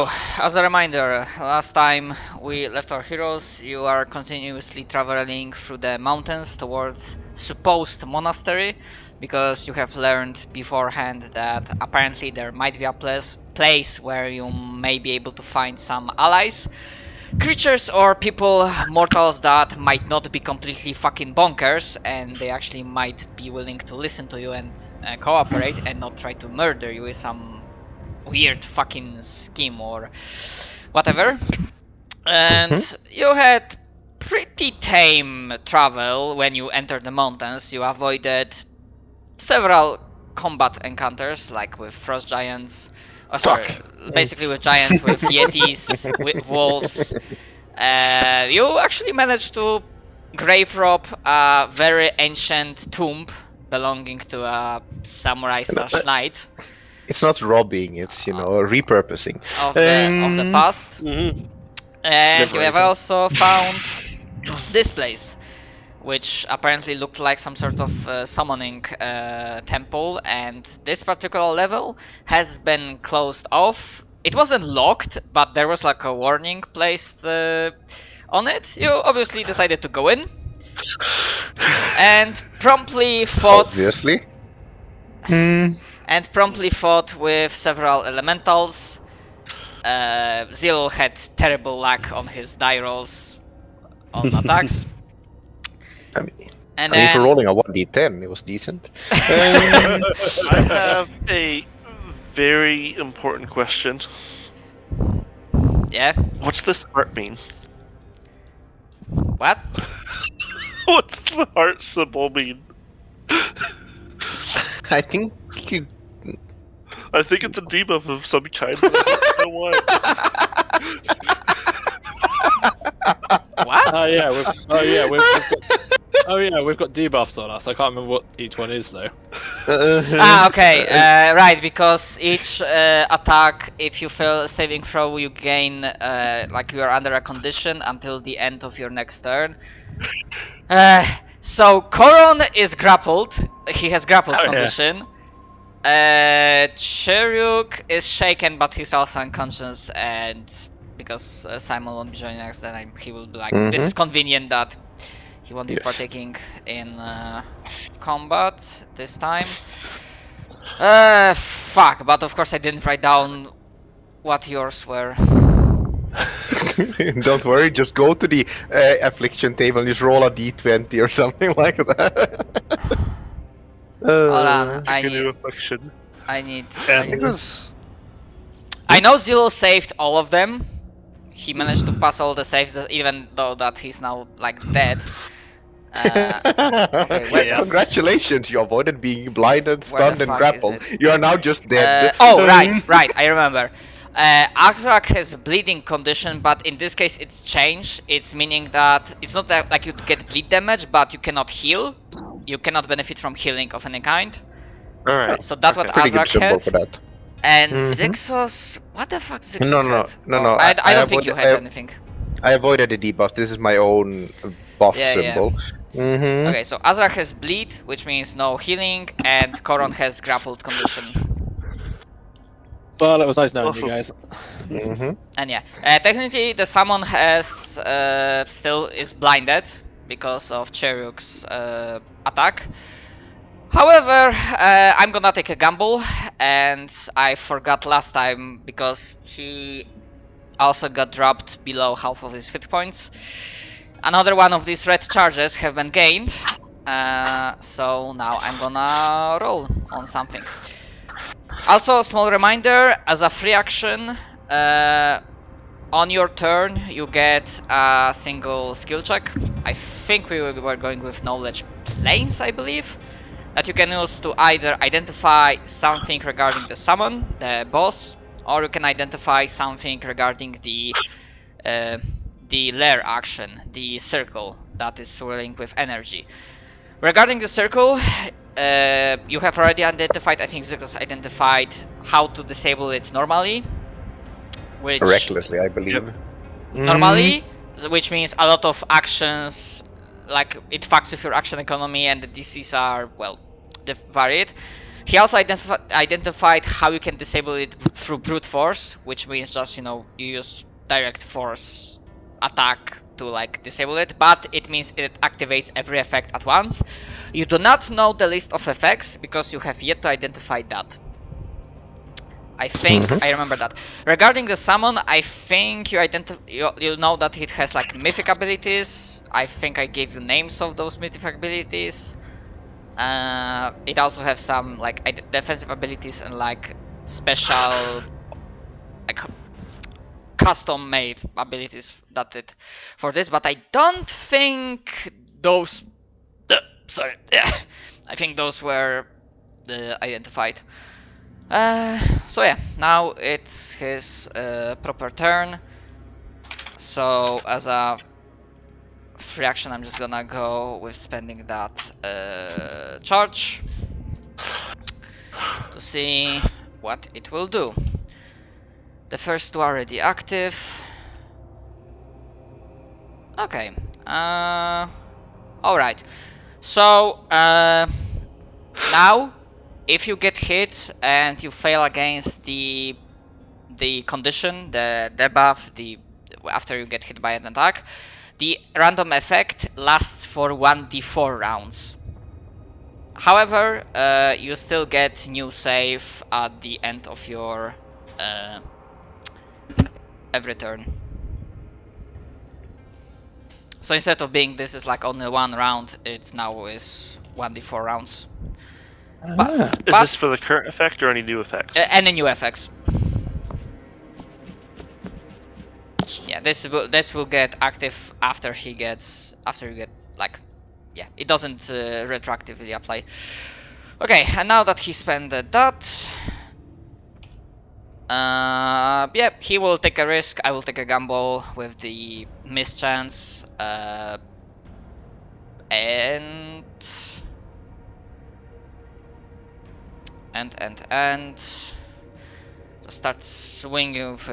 As a reminder, last time we left our heroes, you are continuously traveling through the mountains towards supposed monastery, because you have learned beforehand that apparently there might be a place where you may be able to find some allies, creatures or people, mortals that might not be completely fucking bonkers, and they actually might be willing to listen to you and cooperate and not try to murder you with some weird fucking scheme or whatever. And you had pretty tame travel when you entered the mountains. You avoided several combat encounters, like with frost giants. Oh, sorry, basically with giants, with yetis, with wolves. You actually managed to grave rob a very ancient tomb belonging to a samurai slash knight. It's not robbing, it's, repurposing. Of the past. And you have also found this place, which apparently looked like some sort of summoning temple, and this particular level has been closed off. It wasn't locked, but there was like a warning placed on it. You obviously decided to go in and promptly fought. Obviously. And promptly fought with several elementals. Zil had terrible luck on his die rolls on attacks. And then, for rolling a 1d10, it was decent. I have a very important question. Yeah? What's this heart mean? What? What's the heart symbol mean? I think it's a debuff of some kind. But I don't know what. What? We've got debuffs on us. I can't remember what each one is though. Okay, right, because each attack, if you fail a saving throw, you gain, like you are under a condition until the end of your next turn. So Koron is grappled. He has grappled condition. Cheruk is shaken, but he's also unconscious, and because Simon won't be joining us, then he will be like, this is convenient that he won't be partaking in combat this time. Fuck, but of course I didn't write down what yours were. Don't worry, just go to the affliction table and just roll a d20 or something like that. Hold on, I know Zillow saved all of them. He managed to pass all the saves, even though that he's now like dead. Okay, congratulations, you avoided being blinded, stunned, and grappled. You are now just dead. Right, I remember. Axrak has a bleeding condition, but in this case it's changed. It's meaning that it's not that, like you get bleed damage, but you cannot heal. You cannot benefit from healing of any kind. Alright. So that's what Axrak had. For that. And Zixos, what the fuck Zixos No. I don't think you had anything. I avoided the debuff. This is my own buff symbol. Okay, so Azrak has bleed, which means no healing, and Koron has grappled condition. Well, it was nice knowing you guys. And yeah, technically the summon has still is blinded because of Cheruk's attack. However, I'm gonna take a gamble, and I forgot last time because he also got dropped below half of his hit points. Another one of these red charges have been gained, so now I'm gonna roll on something. Also, small reminder, as a free action, on your turn you get a single skill check. I think we were going with knowledge planes, I believe, that you can use to either identify something regarding the summon, the boss, or you can identify something regarding the lair action, the circle that is swirling with energy. Regarding the circle, you have already identified, I think Zixos identified how to disable it normally. Which recklessly, I believe. Normally, which means a lot of actions, like it fucks with your action economy, and the DCs are, well, varied. He also identified how you can disable it through brute force, which means just, you know, you use direct force attack to like disable it, but it means it activates every effect at once. You do not know the list of effects because you have yet to identify that. I think I remember that. Regarding the summon, I think you know that it has like mythic abilities. I think I gave you names of those mythic abilities. It also has some like defensive abilities and like special, like custom made abilities that it for this. But I don't think those. Sorry, I think those were identified. So yeah, now it's his proper turn. So as a free action, I'm just gonna go with spending that charge to see what it will do. The first two are already active. Okay. Alright. So now, if you get hit and you fail against the condition, the debuff, after you get hit by an attack, the random effect lasts for 1d4 rounds. However, you still get new save at the end of your every turn. So instead of being this is like only one round, it now is 1d4 rounds. But Is this for the current effect or any new effects? any new effects. Yeah, this will get active after you get like, yeah, it doesn't retroactively apply. Okay, and now that he spent that, yeah, he will take a risk. I will take a gamble with the mischance, and to start swinging with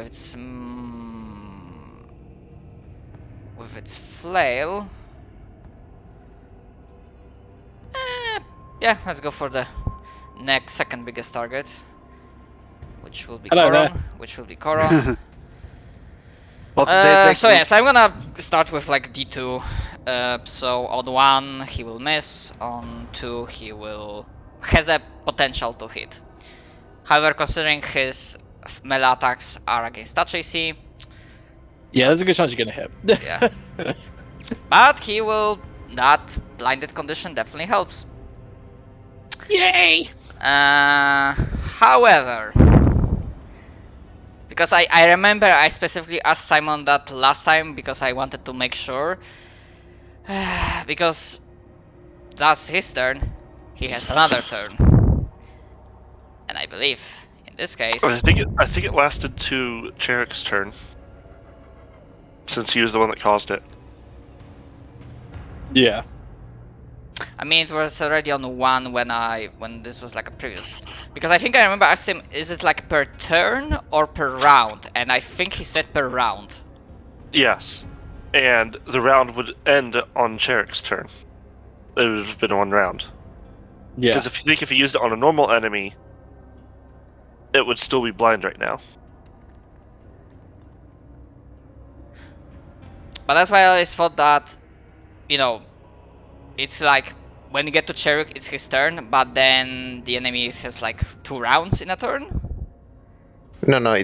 its flail. Yeah, let's go for the next second biggest target, which will be Hello Coron. there. Which will be Coron. But So yes, I'm gonna start with like D2. So on 1 he will miss, on 2 he has a potential to hit. However, considering his melee attacks are against touch AC, Yeah, there's a good chance you're gonna hit. yeah. But that blinded condition definitely helps. Yay! However, because I remember I specifically asked Simon that last time because I wanted to make sure. Because that's his turn, he has another turn. And I believe, in this case... I think it lasted to Cherek's turn, since he was the one that caused it. Yeah. I mean, it was already on 1 when this was like a previous... Because I think I remember asked him, is it like per turn or per round? And I think he said per round. Yes, and the round would end on Cherek's turn. It would have been one round. Yeah. Because if you used it on a normal enemy, it would still be blind right now. But that's why I always thought that, you know, it's like when you get to Cheruk, it's his turn, but then the enemy has like 2 rounds in a turn. No,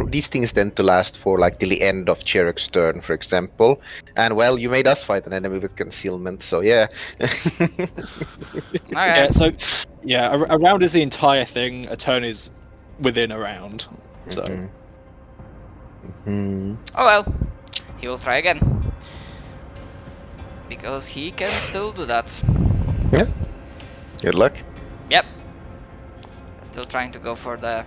these things tend to last for like till the end of Cherek's turn, for example. And well, you made us fight an enemy with concealment, so yeah. Okay. Yeah, so yeah, a round is the entire thing. A turn is within a round. So Mhm. Oh well, he will try again. Because he can still do that. Yeah. Good luck. Yep. Still trying to go for the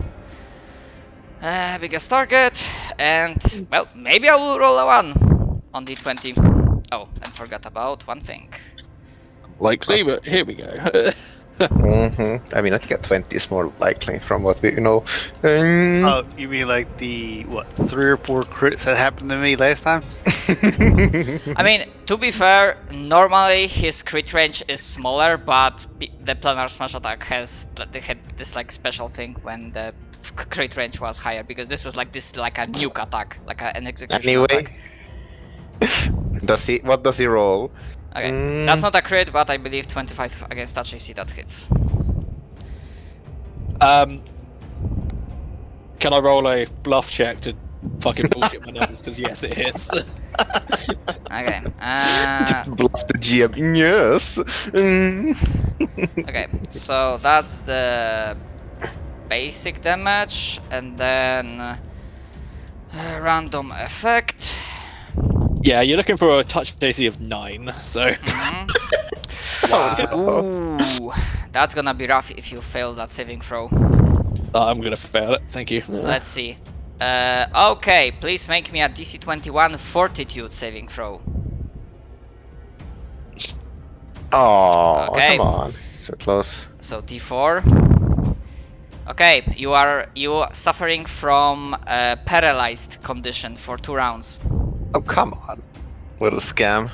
biggest target. And, well, maybe I will roll a 1 on D20. Oh, and forgot about one thing. likely, but here we go. I mean, I think a 20 is more likely from what we know. Oh, you mean like the 3 or 4 crits that happened to me last time? I mean, to be fair, normally his crit range is smaller, but the planar smash attack they had this like special thing when the crit range was higher, because this was like a nuke attack, like an execution attack. What does he roll? Okay, that's not a crit, but I believe 25 against touch AC that hits. Can I roll a bluff check to fucking bullshit my numbers? Because yes, it hits. Okay. Just bluff the GM. Yes. Okay, so that's the basic damage, and then random effect. Yeah, you're looking for a touch AC of 9, so... Ooh, that's gonna be rough if you fail that saving throw. I'm gonna fail it, thank you. Let's see. Okay, please make me a DC 21 Fortitude saving throw. Oh, Okay. come on. So close. So D4. Okay, you are suffering from a paralyzed condition for 2 rounds. Oh, come on. Little scam.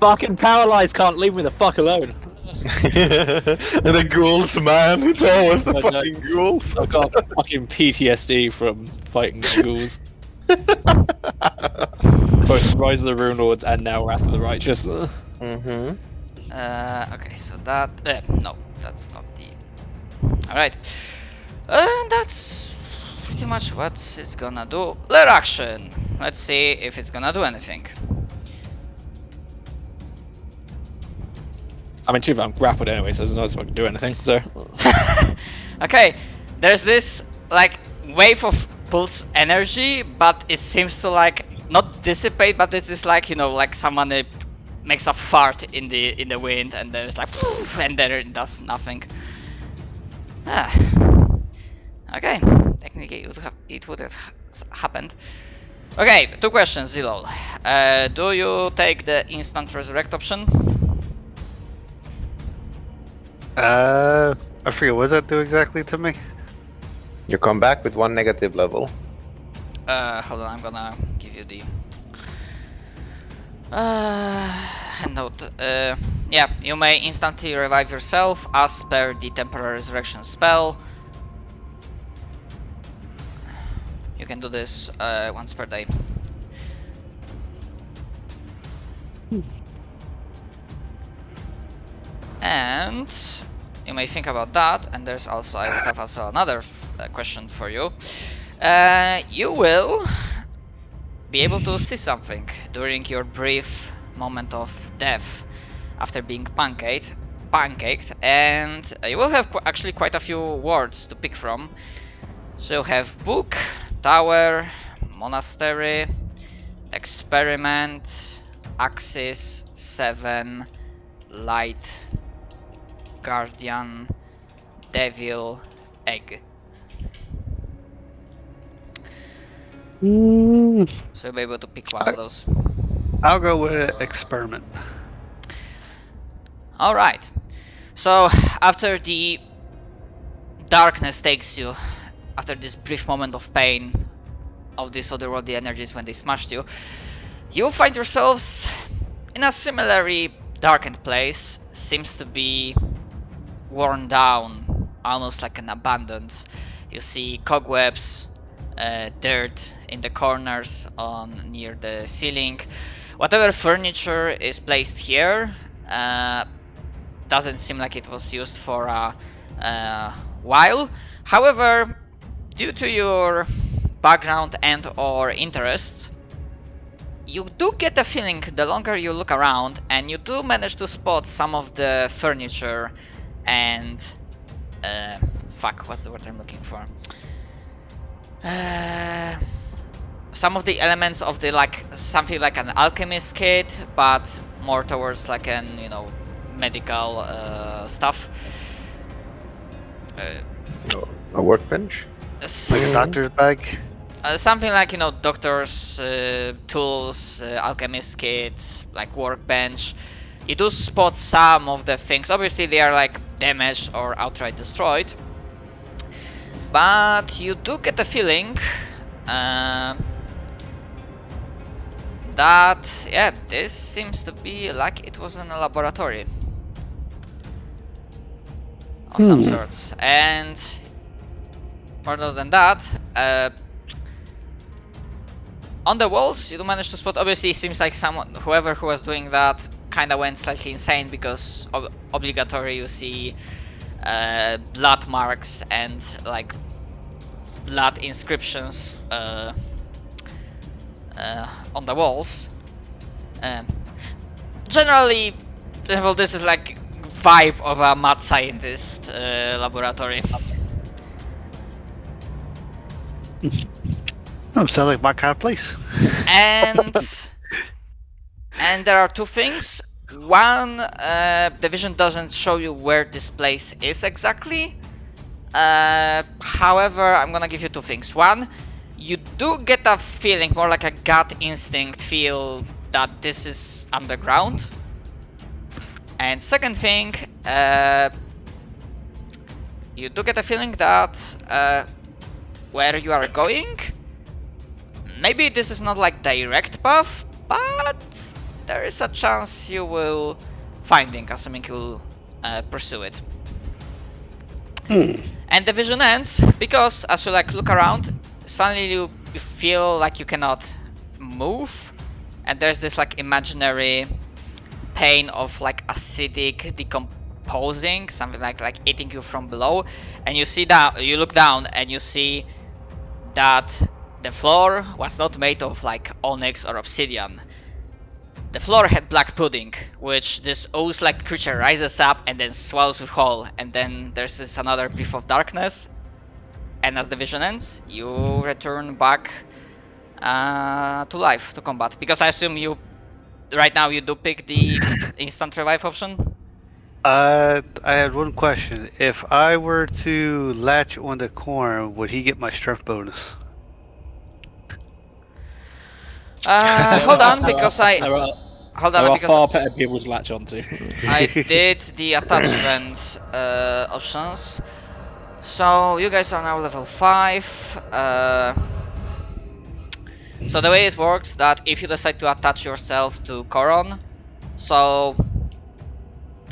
Fucking paralyzed, can't leave me the fuck alone. The ghouls, man. It's always the I know. fucking ghouls. I've got fucking PTSD from fighting the ghouls. Both Rise of the Rune Lords and now Wrath of the Righteous. Mm-hmm. Okay, so that... no, that's not the... Alright. And that's pretty much what it's gonna do. Lair action! Let's see if it's gonna do anything. I mean, I'm grappled anyway, so there's no way I can do anything, so... Okay, there's this, like, wave of pulse energy, but it seems to, like, not dissipate, but it's just like, you know, like someone makes a fart in the wind, and then it's like, and then it does nothing. Ah. Okay, technically it would have happened. Okay, 2 questions, Zilol. Do you take the instant resurrect option? I forget, what does that do exactly to me? You come back with 1 negative level. Hold on, I'm gonna give you the handout. Yeah, you may instantly revive yourself as per the temporary resurrection spell. You can do this once per day. And you may think about that, and there's also, I will have also another question for you. You will be able to see something during your brief moment of death after being pancaked, and you will have actually quite a few words to pick from. So you have book, tower, monastery, experiment, axis, 7, light, guardian, devil, egg. So you'll be able to pick one of those. I'll go with experiment. Alright. So after the darkness takes you, after this brief moment of pain of these otherworldly energies when they smashed you, you find yourselves in a similarly darkened place. Seems to be worn down, almost like an abandoned. You see cobwebs, dirt in the corners near the ceiling. Whatever furniture is placed here doesn't seem like it was used for a while. However, due to your background and or interests, you do get a feeling the longer you look around, and you do manage to spot some of the furniture and fuck, what's the word I'm looking for? Some of the elements of the, like, something like an alchemist kit, but more towards like an, you know, medical stuff. A workbench? Like a doctor's bag? Something like, you know, doctor's tools, alchemist kit, like workbench. You do spot some of the things. Obviously they are like damaged or outright destroyed. But you do get a feeling that, yeah, this seems to be like it was in a laboratory of some sorts. And further than that, on the walls you do manage to spot, obviously it seems like whoever who was doing that kinda went slightly insane, because obligatory you see blood marks and like blood inscriptions on the walls. Generally, well, this is like vibe of a mad scientist laboratory. Oh, sounds like my kind of place. And there are two things. One, the vision doesn't show you where this place is exactly. However, I'm gonna give you two things. One, you do get a feeling, more like a gut instinct feel, that this is underground. And second thing, you do get a feeling that where you are going, maybe this is not like direct path, but there is a chance you will finding, assuming you'll pursue it. And the vision ends because as you like look around, suddenly you feel like you cannot move, and there's this like imaginary pain of like acidic decomposing, something like eating you from below. And you see that, you look down and you see that the floor was not made of like onyx or obsidian. The floor had black pudding, which this ooze-like creature rises up and then swallows with whole, and then there's this another brief of darkness. And as the vision ends, you return back to life, to combat. Because I assume you, right now, you do pick the instant revive option? I had one question. If I were to latch on the corn, would he get my strength bonus? Hold on, because There are far better people to latch onto. I did the attachment options. So you guys are now level 5. So the way it works, that if you decide to attach yourself to Coron, so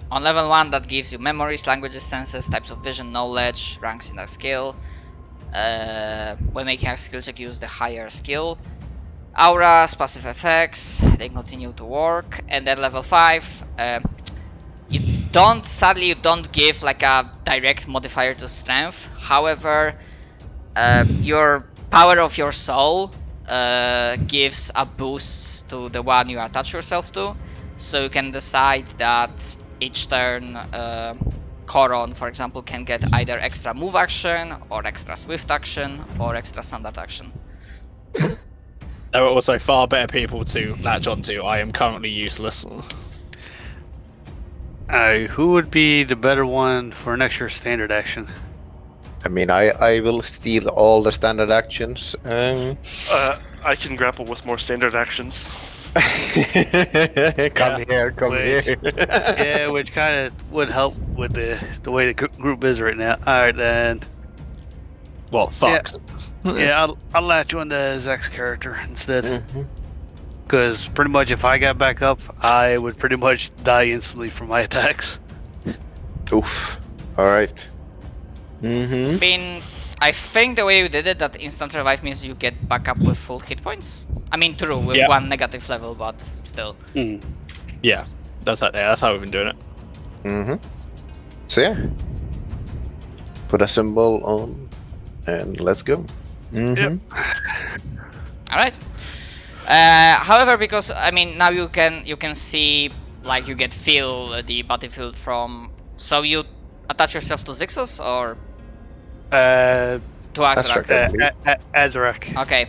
on level 1 that gives you memories, languages, senses, types of vision, knowledge, ranks in a skill. When making a skill check, use the higher skill. Auras, passive effects, they continue to work. And then level 5, sadly you don't give like a direct modifier to strength. However, your power of your soul gives a boost to the one you attach yourself to. So you can decide that each turn Coron, for example, can get either extra move action, or extra swift action, or extra standard action. There are also far better people to latch onto. I am currently useless. Who would be the better one for an extra standard action? I mean, I will steal all the standard actions. I can grapple with more standard actions. Come here. Yeah, which kind of would help with the way the group is right now. Alright then. Well, fucks. Yeah, I'll latch on to Zach's character instead. Because pretty much if I got back up, I would pretty much die instantly from my attacks. Oof. Alright. I think the way you did it, that instant revive means you get back up with full hit points. I mean, true, with one negative level, but still. Yeah, that's how we've been doing it. So yeah. Put a symbol on and let's go. Yep. Alright. However, because I mean now you can see, like, you get feel the battlefield from. So you attach yourself to Zixos or To Azrak? Azrak. Okay.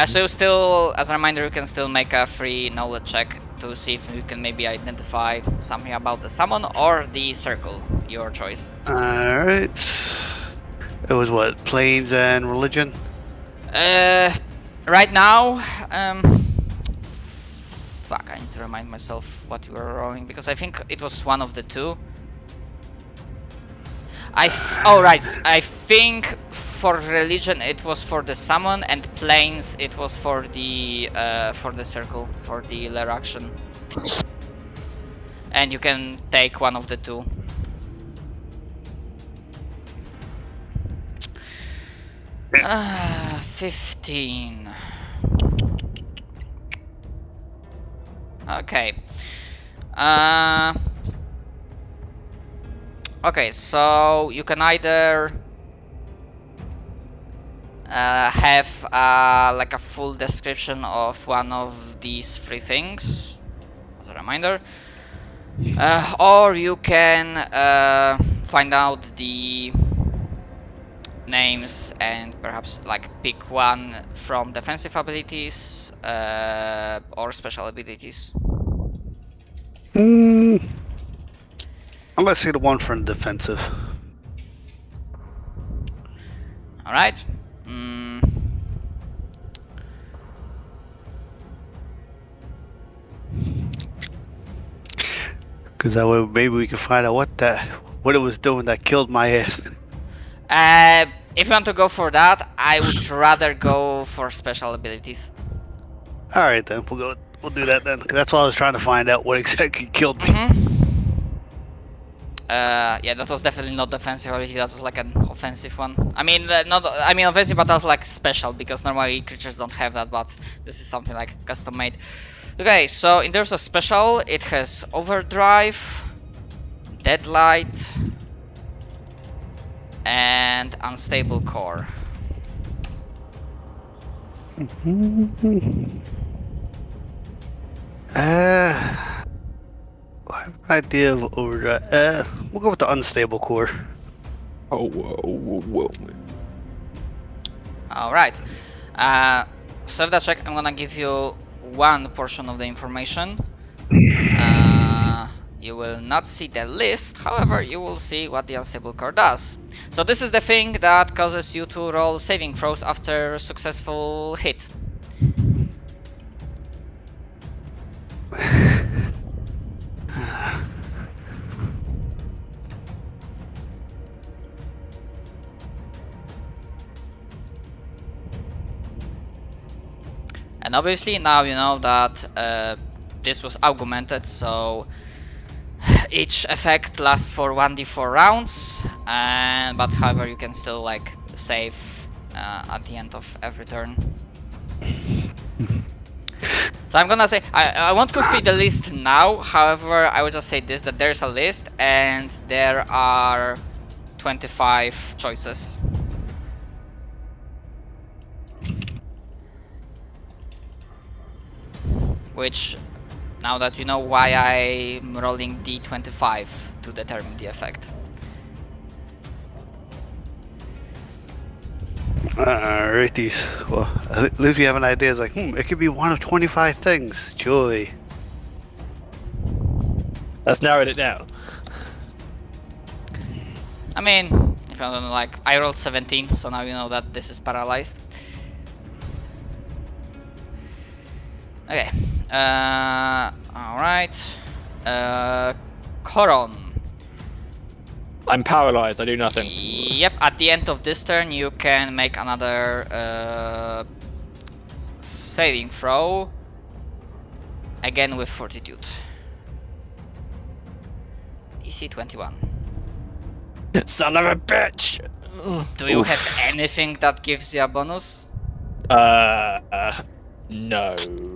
So still, as a reminder, you can still make a free knowledge check to see if you can maybe identify something about the summon or the circle. Your choice. Alright. It was what? Planes and religion? Right now, fuck, I need to remind myself what you were rolling, because I think it was one of the two. Oh right, I think for religion it was for the summon, and planes it was for the circle, for the lair action. And you can take one of the two. Ah, 15. Okay. Okay, so you can either have like a full description of one of these three things, as a reminder, or you can find out the names and perhaps like pick one from defensive abilities or special abilities. I'm gonna say the one from defensive. All right. Because that way maybe we can find out what it was doing that killed my ass. If you want to go for that, I would rather go for special abilities. All right then, we'll do that then. 'Cause that's what I was trying to find out, what exactly killed me. Yeah, that was definitely not defensive ability. That was like an offensive one. I mean, offensive, but also like special, because normally creatures don't have that. But this is something like custom made. Okay, so in terms of special, it has overdrive, deadlight, and unstable core. I have an idea of overdrive. We'll go with the unstable core. Oh, whoa. Alright. So with that check, I'm gonna give you one portion of the information. You will not see the list, however, you will see what the unstable core does. So this is the thing that causes you to roll saving throws after successful hit. And obviously now you know that this was augmented, so each effect lasts for 1d4 rounds, but however you can still like save at the end of every turn. So I'm gonna say, I won't copy the list now, however I will just say this, that there's a list and there are 25 choices. Which, now that you know why I'm rolling d25 to determine the effect. Alrighties. Well, at least you have an idea. It's like, it could be one of 25 things. Joy. That's narrowed it down. I mean, if you don't know, like, I rolled 17, so now you know that this is paralyzed. Okay. Alright. Coron. I'm paralyzed, I do nothing. Yep, at the end of this turn you can make another saving throw. Again with fortitude. DC 21. Son of a bitch! Do you have anything that gives you a bonus? No.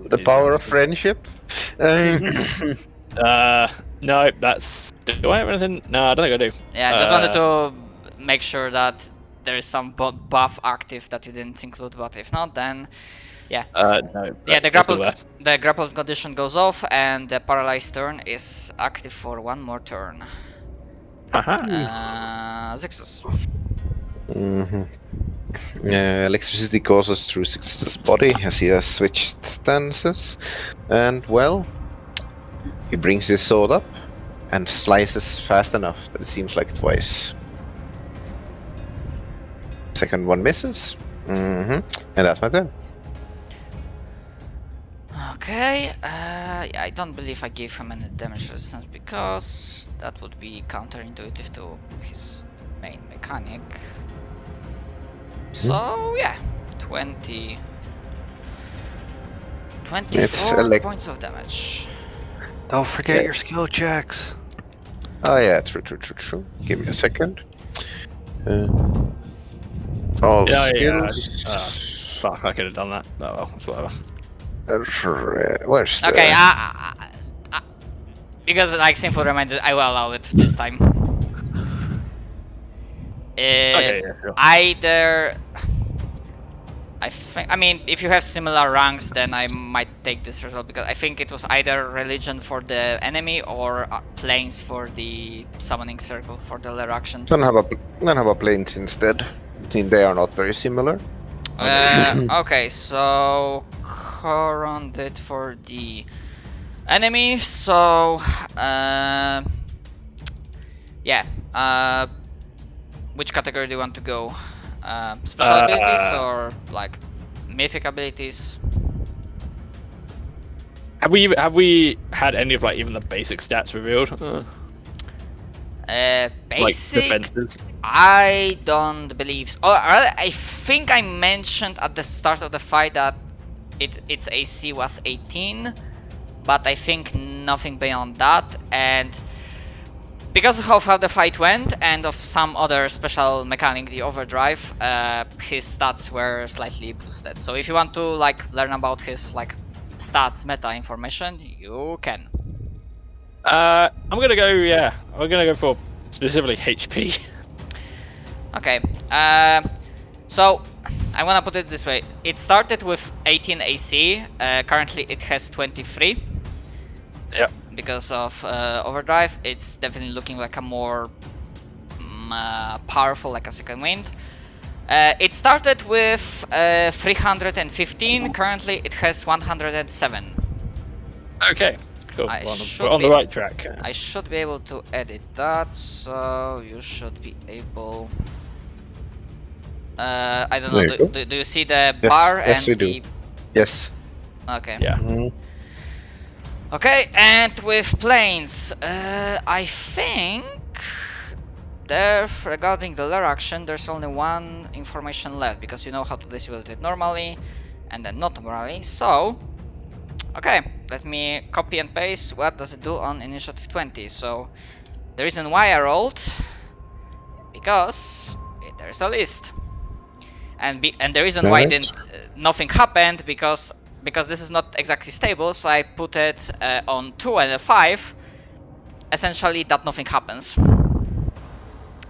The power of friendship? No, that's... Do I have anything? No, I don't think I do. Yeah, I just wanted to make sure that there is some buff active that you didn't include, but if not, then... Yeah. No. Yeah, the grapple condition goes off, and the paralyzed turn is active for one more turn. Zixus. Electricity courses through Six's body as he has switched stances. And, well, he brings his sword up and slices fast enough that it seems like twice. Second one misses. And that's my turn. Okay, yeah, I don't believe I gave him any damage resistance because that would be counterintuitive to his main mechanic. So yeah, 20. 24 points of damage. Don't forget your skill checks. Oh yeah, true. Give me a second. All skills. Fuck, I could have done that. Oh well, it's whatever. Where's the... Okay, because like simple reminder, I will allow it this time. Okay, yeah, sure. Either I mean, if you have similar ranks, then I might take this result because I think it was either religion for the enemy or planes for the summoning circle for the lair action. Then have a planes instead. I think they are not very similar. Okay, so Coron did for the enemy. So yeah. Which category do you want to go? Special abilities or like mythic abilities? Have we had any of like even the basic stats revealed? Basic. Like defenses. I don't believe so. Oh, I think I mentioned at the start of the fight that its AC was 18, but I think nothing beyond that. And because of how the fight went and of some other special mechanic, the overdrive, his stats were slightly boosted. So if you want to like learn about his like stats meta information, you can. I'm gonna go. Yeah, I'm gonna go for specifically HP. Okay. So I wanna put it this way. It started with 18 AC. Currently it has 23. Yep. Because of overdrive, it's definitely looking like a more powerful, like a second wind. It started with 315. Currently, it has 107. Okay, cool. I We're on the right track. I should be able to edit that, so you should be able. I don't know. Do you see the bar yes, and we do. Yes. Okay. Yeah. Okay, and with planes, I think there, regarding the lair action, there's only one information left because you know how to disable it normally and then not normally. So, okay, let me copy and paste. What does it do on initiative 20? So, the reason why I rolled because there's a list, and the reason why nothing happened because this is not exactly stable, so I put it on 2 and a 5, essentially that nothing happens.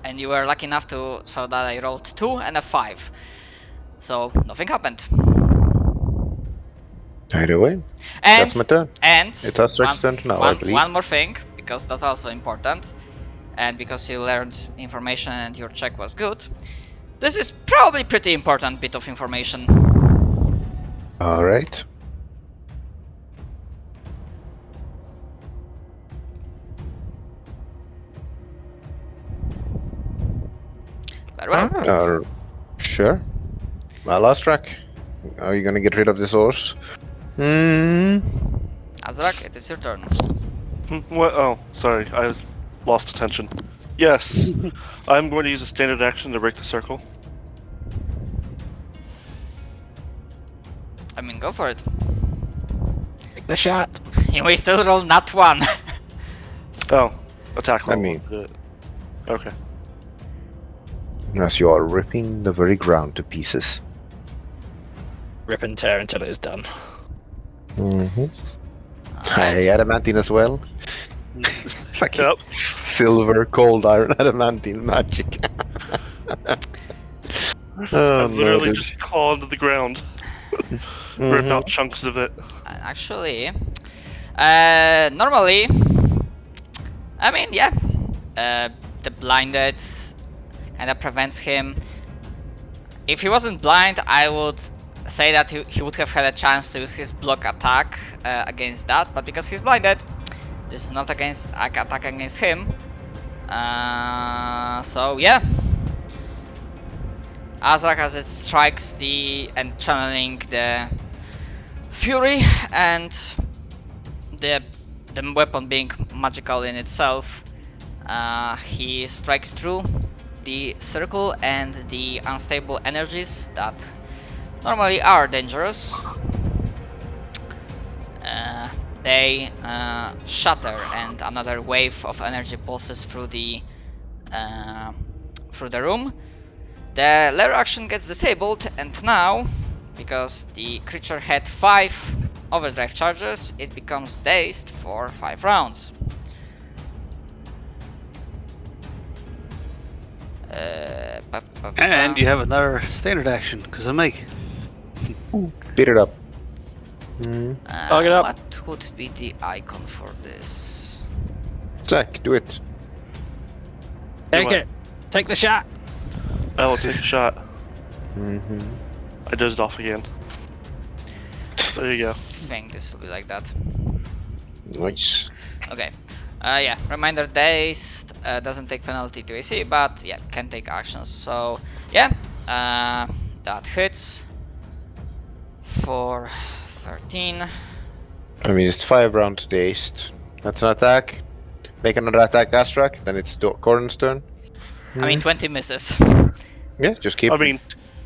And you were lucky enough so that I rolled 2 and a 5. So nothing happened. Either way, and, that's my turn. And it's Astra's turn now, I believe. One more thing, because that's also important, and because you learned information and your check was good, this is probably pretty important bit of information. All right. Very well. Sure. My last track. Are you gonna get rid of this horse? Azrak, it is your turn. What? Oh, sorry, I lost attention. Yes, I'm going to use a standard action to break the circle. I mean, go for it. Take the shot. You may still roll not 1. Oh, attack roll. I mean, okay. as you are ripping the very ground to pieces. Rip and tear until it is done. Hey, adamantine as well. Like Yep. silver, cold iron, adamantine magic. I literally just claw into the ground. Rip out chunks of it. Actually, normally, I mean, yeah, the blinded kind of prevents him. If he wasn't blind, I would say that he would have had a chance to use his block attack against that, but because he's blinded, this is not against attack against him. So yeah, Azrak, as it strikes and channeling the fury and the weapon being magical in itself, he strikes through the circle and the unstable energies that normally are dangerous, they shatter, and another wave of energy pulses through the room. The lair action gets disabled, and now, because the creature had 5 overdrive charges, it becomes dazed for 5 rounds. And you have another standard action because of me. Beat it up. Target up. What would be the icon for this? Jack, do it. Take what? it. Take the shot. I will take a shot. Mm-hmm. I dozed off again. There you go. I think this will be like that. Nice. Okay. Yeah, reminder, dazed doesn't take penalty to AC, but yeah, can take actions. So yeah, that hits for 13. I mean, it's 5 rounds dazed. That's an attack. Make another attack, Astrak. Then it's Corin's turn. I mean, 20 misses. Yeah, just keep. I mean,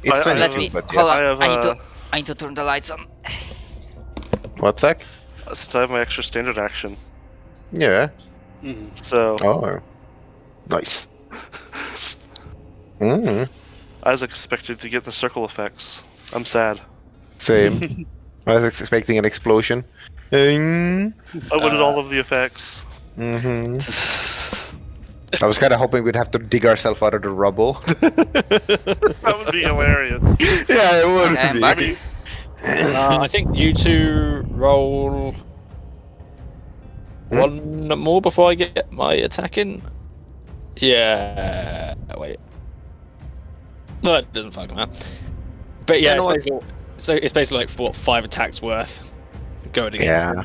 it's I- 22, Let me but hold yeah. on. I have, I need to turn the lights on. What's that? Since I have my extra standard action, Yeah. so Oh. Nice. Mm. I was expected to get the circle effects. I'm sad. Same. I was expecting an explosion. I wanted all of the effects. Mm-hmm. I was kind of hoping we'd have to dig ourselves out of the rubble. That would be hilarious. Yeah, it would Okay, be. buddy. I think you two roll one more before I get my attack in. Yeah. Wait. No, it doesn't fucking matter. But yeah, You know it's basically like 5 attacks worth going against. Yeah.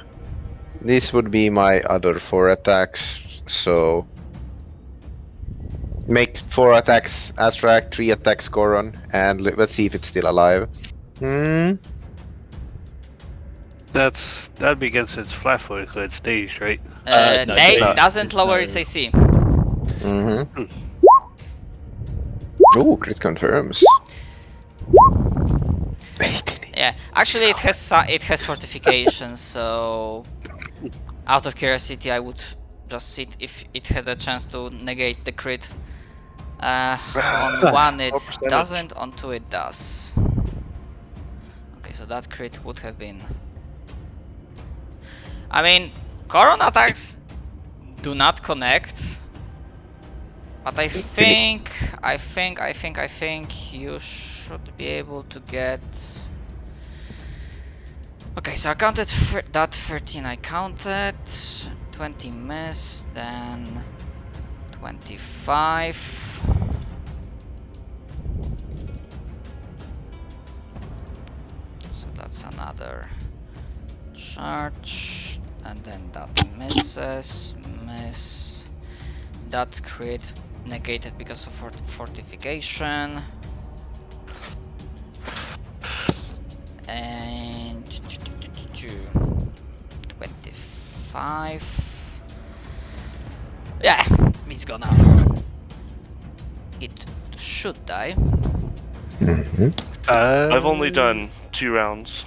This would be my other 4 attacks, so make 4 attacks Astrak, 3 attacks Goron, and let's see if it's still alive. Hmm. That'd be against its flat-footed because it's dazed, right? No, Daze dazed doesn't is lower no- its AC. Mm-hmm. Ooh, crit confirms. Yeah, actually it has fortification, so out of curiosity I would just see if it had a chance to negate the crit. On 1 it What percentage? doesn't, on 2 it does. Okay, so that crit would have been... I mean, Coron attacks do not connect, but I think you should be able to get... Okay, so I counted that 13 I counted, 20 miss, then 25. So that's another charge, and then that misses, miss. That crit negated because of fortification. And 25. Yeah, it's gonna. It should die. Mm-hmm. I've only done 2 rounds.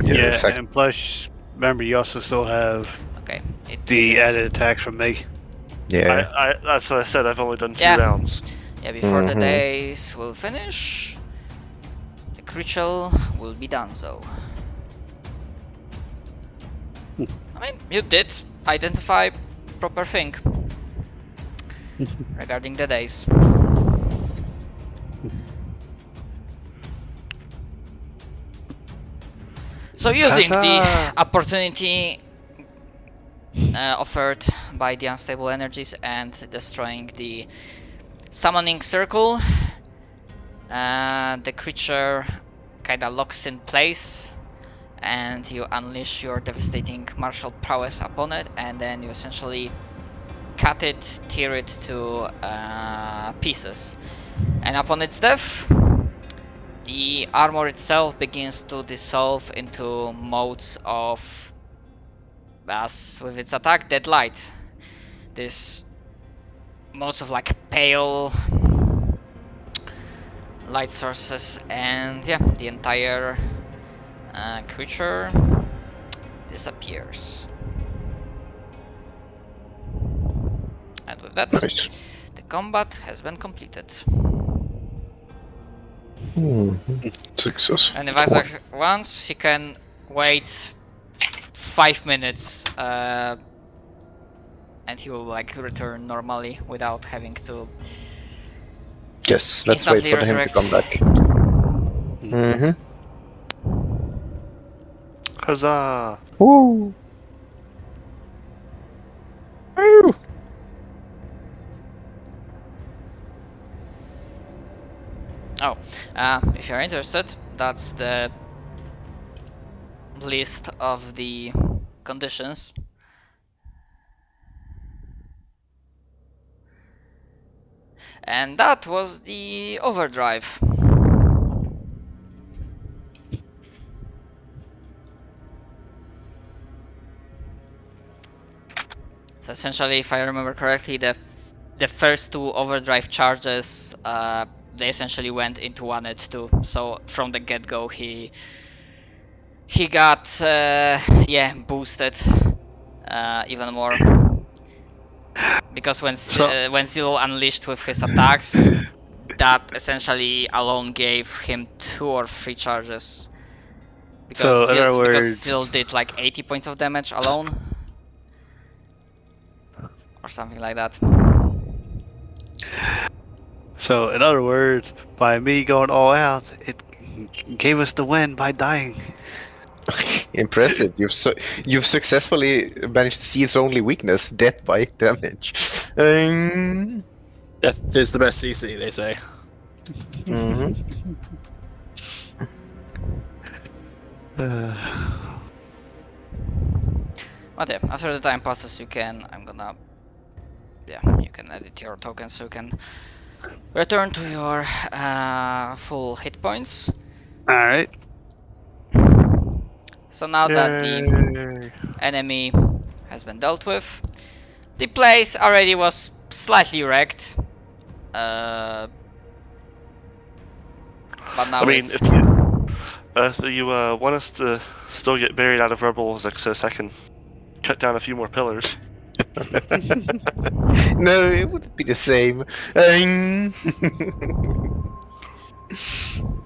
Yeah, Sec- and plus, remember, you also still have Okay. the added attacks from me. yeah. I that's what I said. I've only done 2 Yeah. rounds. Yeah, before the Mhm. days will finish, the ritual will be done so. I mean, you did identify proper thing regarding the days. So using the opportunity offered by the unstable energies and destroying the summoning circle, the creature kinda locks in place and you unleash your devastating martial prowess upon it, and then you essentially cut it, tear it to pieces. And upon its death, the armor itself begins to dissolve into modes of, as with its attack, dead light. This modes of like pale light sources, and yeah, the entire creature disappears. And with that, Nice. the combat has been completed. Success. And if Isaac wants, he can wait 5 minutes and he will like return normally without having to Yes, let's wait instantly for him to resurrect. come back. Mm-hmm. Huzzah! Woo! Woo! If you're interested, that's the list of the conditions. And that was the overdrive. So essentially, if I remember correctly, the first two overdrive charges, they essentially went into 1 too. So from the get-go, he got boosted even more. Because when Zillow unleashed with his attacks, that essentially alone gave him 2 or 3 charges. Because So, in other because words- Zillow did like 80 points of damage alone. Or something like that. So, in other words, by me going all out, it gave us the win by dying. Impressive. You've successfully managed to see its only weakness, death by damage. Death is the best CC, they say. Mm-hmm. But yeah, after the time passes, you can. You can edit your tokens so you can return to your full hit points. Alright. So now that the enemy has been dealt with, the place already was slightly wrecked. But now I mean, it's... if you want us to still get buried out of rebel access, I can cut down a few more pillars. No, it would be the same.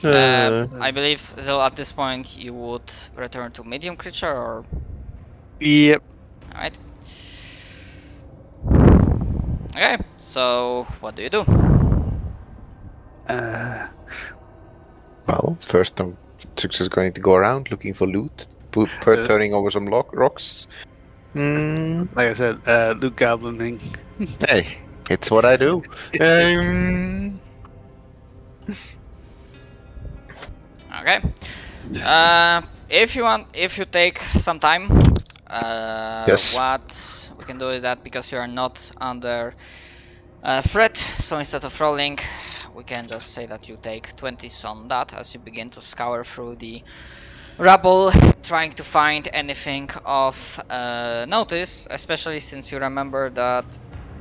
I believe, Zil, at this point you would return to medium creature, or... Yep. Alright. Okay, so what do you do? Well, first Tux is going to go around looking for loot, turning over some rocks. Like I said, Luke Goblin thing. Hey, it's what I do. Okay. If you take some time, Yes. what we can do is that because you are not under threat, so instead of rolling, we can just say that you take 20s on that as you begin to scour through the rubble, trying to find anything of notice, especially since you remember that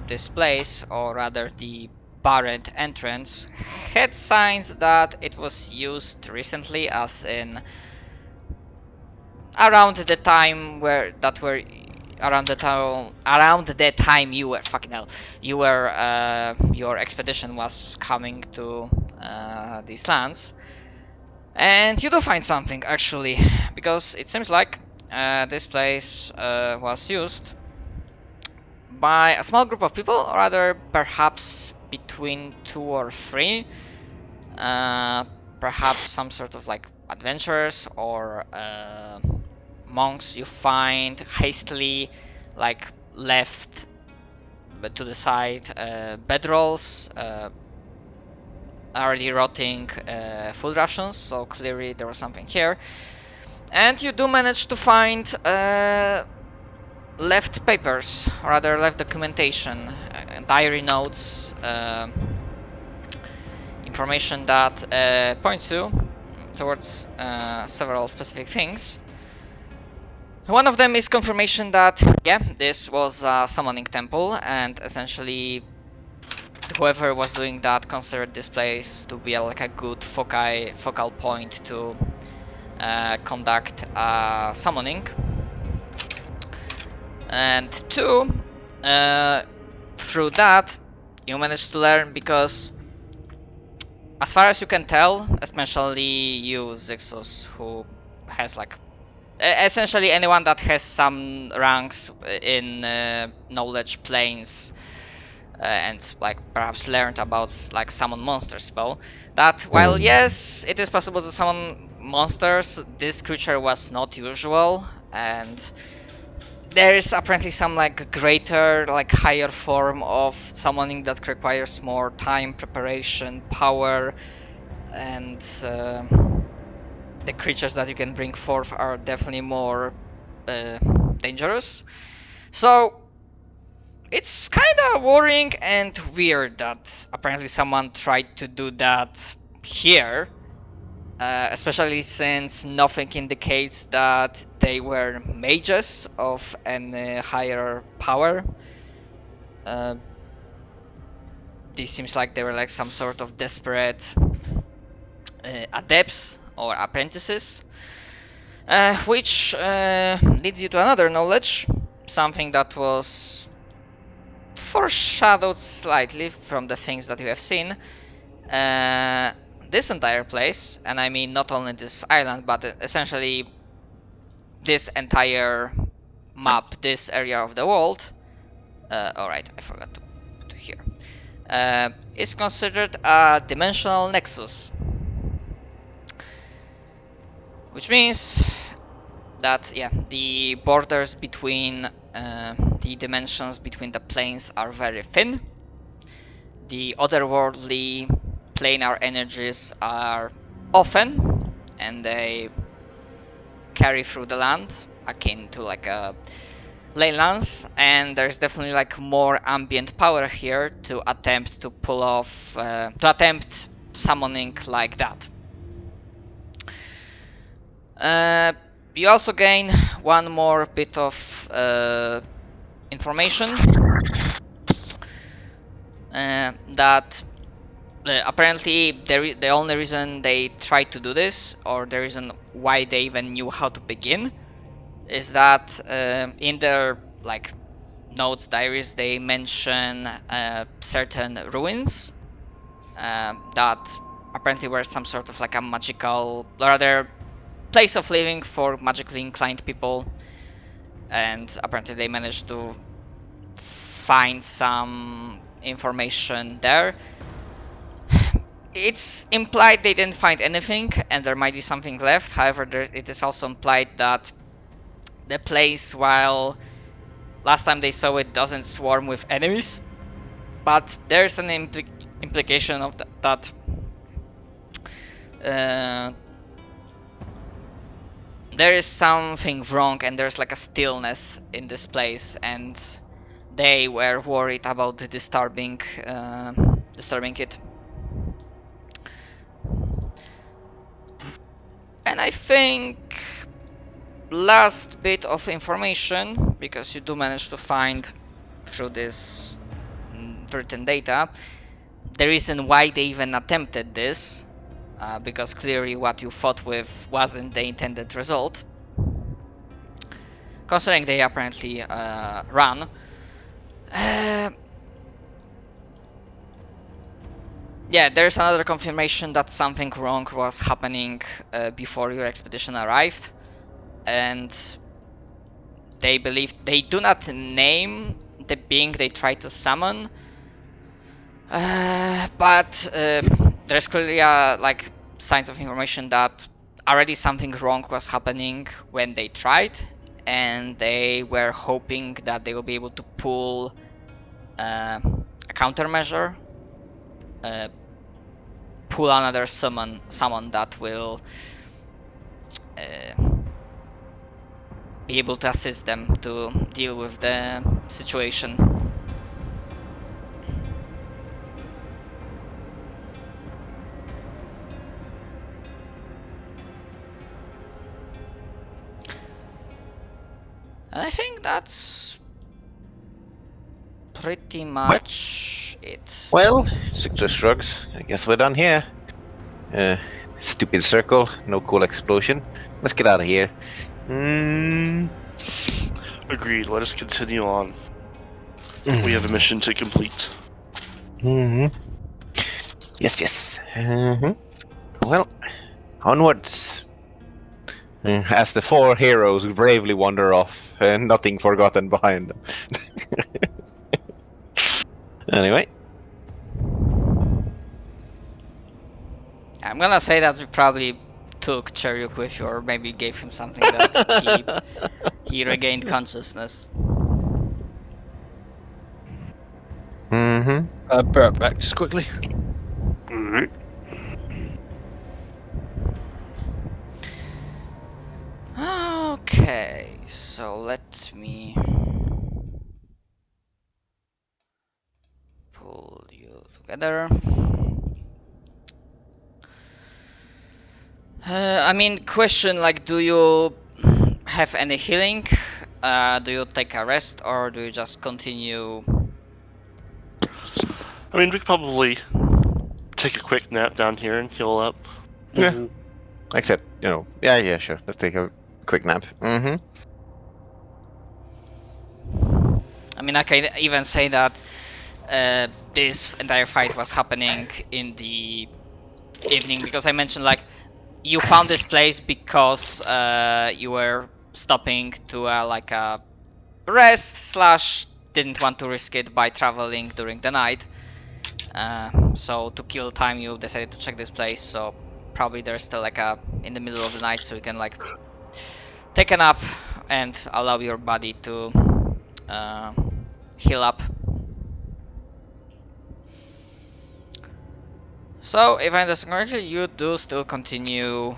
this place, or rather the barred entrance, had signs that it was used recently, as in around the time you were your expedition was coming to these lands. And you do find something, actually, because it seems like this place was used by a small group of people, or rather perhaps between 2 or 3, perhaps some sort of like adventurers or monks you find hastily like left to the side bedrolls, already rotting food rations, so clearly there was something here. And you do manage to find left papers, or rather left documentation, diary notes, information that points towards several specific things. One of them is confirmation that, yeah, this was a summoning temple, and essentially whoever was doing that considered this place to be like a good focal point to conduct summoning. And 2, through that you managed to learn, because as far as you can tell, especially you, Zixus, who has like essentially anyone that has some ranks in knowledge planes and like perhaps learned about like summon monster spell, that while yes, it is possible to summon monsters, this creature was not usual, and there is apparently some like greater, like higher form of summoning that requires more time, preparation, power, and the creatures that you can bring forth are definitely more dangerous. So it's kinda worrying and weird that apparently someone tried to do that here. Especially since nothing indicates that they were mages of any higher power. This seems like they were like some sort of desperate adepts or apprentices. Which leads you to another knowledge, something that was foreshadowed slightly from the things that you have seen. This entire place, and I mean not only this island, but essentially this entire map, this area of the world. Alright, I forgot to put here. Is considered a dimensional nexus. Which means that, yeah, the borders between the dimensions between the planes are very thin. The otherworldly planar energies are often, and they carry through the land, akin to like a ley lance, and there's definitely like more ambient power here to attempt to pull off, to attempt summoning like that. You also gain one more bit of information that apparently the only reason they tried to do this, or the reason why they even knew how to begin, is that in their like notes, diaries, they mention certain ruins that apparently were some sort of like a magical, rather place of living for magically inclined people, and apparently they managed to find some information there. It's implied they didn't find anything and there might be something left. However, it is also implied that the place, while last time they saw it, doesn't swarm with enemies, but there's an implication of that there is something wrong and there's like a stillness in this place, and they were worried about disturbing it. And I think last bit of information, because you do manage to find through this written data the reason why they even attempted this, because clearly what you fought with wasn't the intended result, considering they apparently ran. Yeah, there's another confirmation that something wrong was happening before your expedition arrived, and they believe they do not name the being they tried to summon, but there's clearly like signs of information that already something wrong was happening when they tried, and they were hoping that they will be able to pull a countermeasure, pull another summon that will be able to assist them to deal with the situation. And I think that's pretty much it. Well, Victor shrugs. I guess we're done here. Stupid circle, no cool explosion. Let's get out of here. Agreed. Let us continue on. We have a mission to complete. Yes. Well, onwards. As the 4 heroes bravely wander off, and nothing forgotten behind them. Anyway. I'm gonna say that we probably took Cheryuk with you, or maybe gave him something that he regained consciousness. Bear it back just quickly. Alright. Okay, so let me pull you together. I mean, question, like, do you have any healing? Do you take a rest, or do you just continue? I mean, we could probably take a quick nap down here and heal up. Yeah. Except, yeah, sure. Let's take a quick nap. I mean, I can even say that this entire fight was happening in the evening, because I mentioned, like, you found this place because you were stopping to like a rest / didn't want to risk it by traveling during the night. So to kill time, you decided to check this place. So probably there's still like in the middle of the night, so you can like take a nap and allow your body to heal up. So, if I understand correctly, you do still continue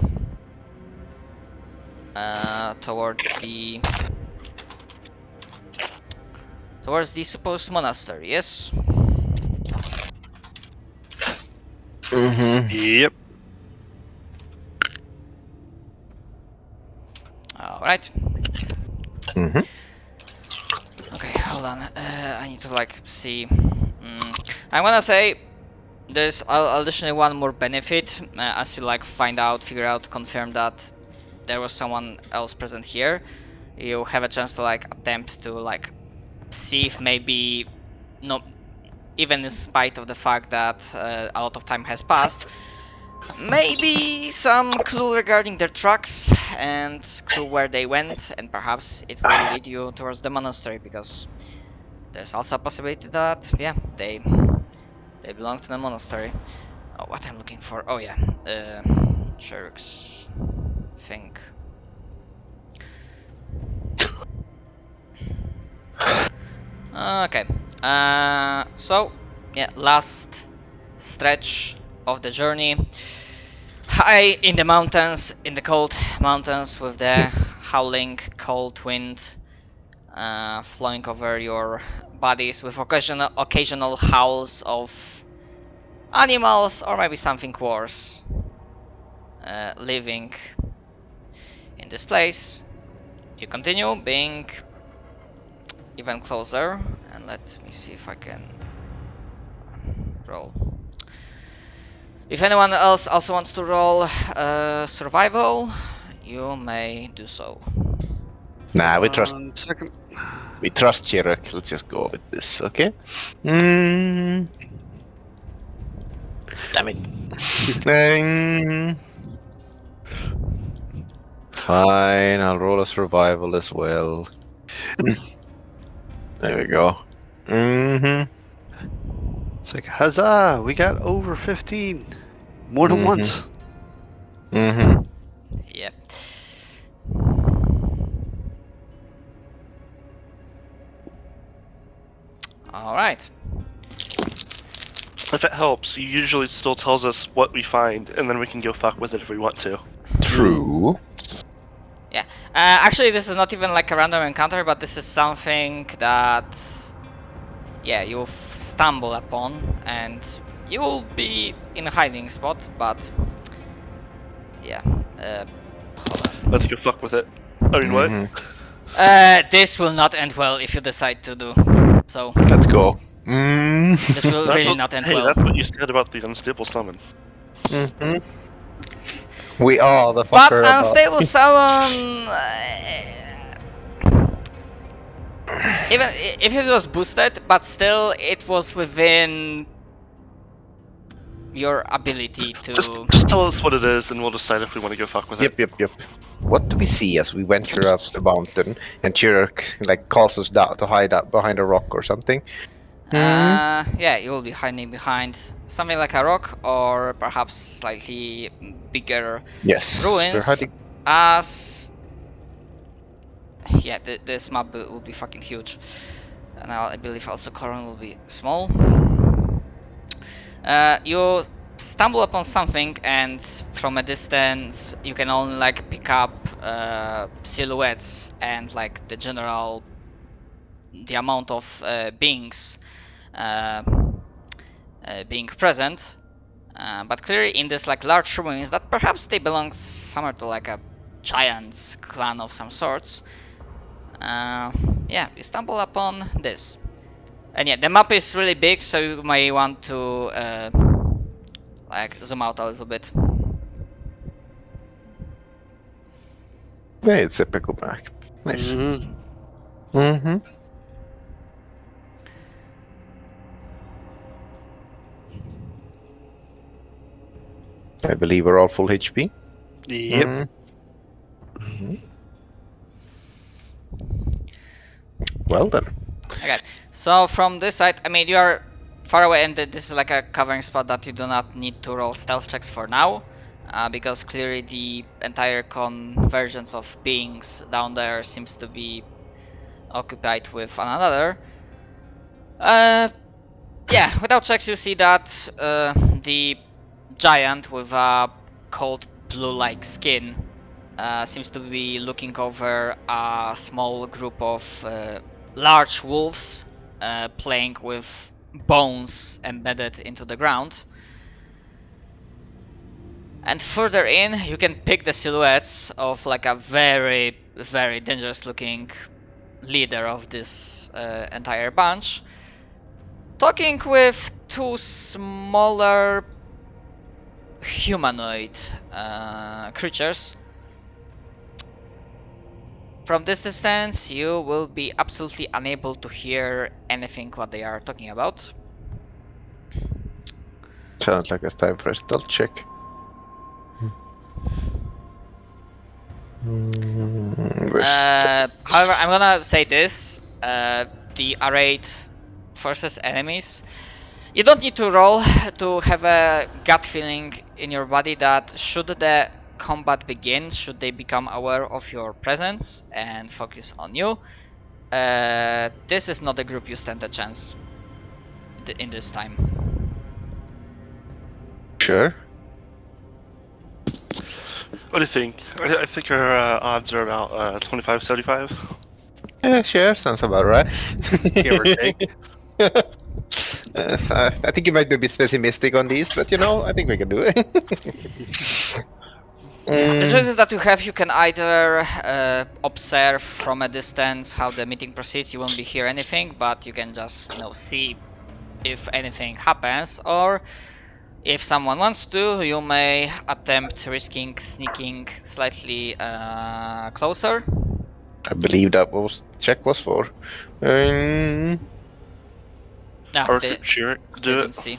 towards the supposed monastery, yes? Yep. Alright. Okay, hold on. I need to like see. I'm gonna say there's additionally one more benefit as you like figure out, confirm that there was someone else present here. You have a chance to like attempt to like see if maybe even in spite of the fact that a lot of time has passed, maybe some clue regarding their tracks and clue where they went, and perhaps it will lead you towards the monastery, because there's also a possibility that they belong to the monastery. Oh, what I'm looking for? Oh yeah, Sherrick's thing. Okay. So yeah, last stretch of the journey. High in the mountains, in the cold mountains, with the howling cold wind flowing over your bodies, with occasional howls of animals or maybe something worse living in this place. You continue being even closer, and let me see if I can roll. If anyone else also wants to roll survival, you may do so. Nah, we trust Second. Chirrut. Let's just go with this, okay? Damn it. Fine, I'll roll a survival as well. There we go. It's like, huzzah! We got over 15. More than once. Yeah. Alright. If it helps, he usually still tells us what we find, and then we can go fuck with it if we want to. True. Yeah. Actually, this is not even like a random encounter, but this is something that, yeah, you'll stumble upon, and you will be in a hiding spot, but yeah. Hold on. Let's go fuck with it. I mean, what? This will not end well if you decide to do so. Let's go. This will That's really what, not end hey, well. that's what you said about the unstable summon. We are the But fucker about. unstable summon, even if it was boosted, but still it was within your ability to. Just tell us what it is, and we'll decide if we want to go fuck with it. Yep. What do we see as we venture up the mountain and Chirk like calls us down to hide up behind a rock or something? Yeah, you will be hiding behind something like a rock or perhaps slightly bigger Yes. We're ruins. hiding. As yeah, this map will be fucking huge, and I believe also Coron will be small. You stumble upon something, and from a distance you can only like pick up silhouettes and like the general the amount of beings being present, but clearly in this like large ruins that perhaps they belong somewhere to like a giant's clan of some sorts. Yeah, you stumble upon this. And yeah, the map is really big, so you may want to like zoom out a little bit. Yeah, it's a pickleback. Nice. I believe we're all full HP. Yep. Well then. Okay, so from this side, I mean, you are far away, and this is like a covering spot that you do not need to roll stealth checks for now, because clearly the entire convergence of beings down there seems to be occupied with another. Yeah, without checks, you see that the giant with a cold blue-like skin seems to be looking over a small group of large wolves playing with bones embedded into the ground. And further in, you can pick the silhouettes of like a very, very dangerous looking leader of this entire bunch, talking with two smaller humanoid creatures. From this distance, you will be absolutely unable to hear anything what they are talking about. Sounds like it's time for a stealth check. However, I'm gonna say this: the arrayed versus enemies. You don't need to roll to have a gut feeling in your body that should the combat begin, should they become aware of your presence and focus on you, this is not a group you stand a chance in this time. Sure. What do you think? I think our odds are about 25-75. Yeah, sure. Sounds about right. Give or take. I think you might be a bit pessimistic on these, but you know, I think we can do it. The choices that you have, you can either observe from a distance how the meeting proceeds. You won't be hear anything, but you can just see if anything happens, or if someone wants to, you may attempt risking sneaking slightly closer. I believe that was check was for. Or They sure, do didn't it. see.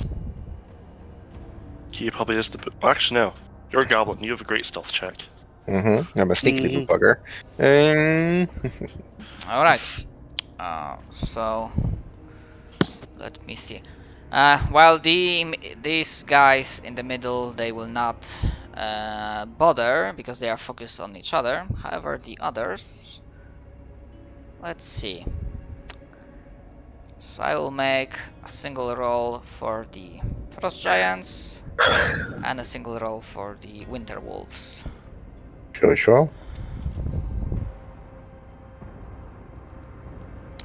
He probably has to. Well, actually, no. You're a goblin. You have a great stealth check. I'm a sneaky little bugger. All right. So let me see. While these guys in the middle, they will not bother because they are focused on each other. However, the others, let's see. So I will make a single roll for the frost giants and a single roll for the winter wolves. Sure.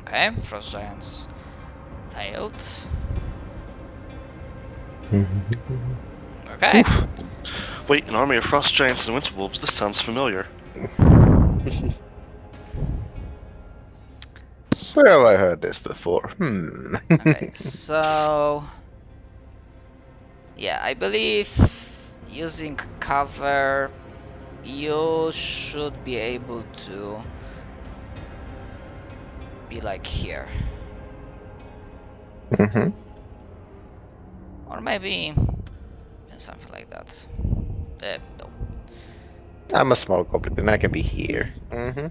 Okay, frost giants failed. Okay. Wait, an army of frost giants and winter wolves. This sounds familiar. Where have I heard this before? Okay, so yeah, I believe using cover, you should be able to be like here, Mm-hmm. or maybe something like that. No. I'm a small goblin. I can be here. Mm-hmm.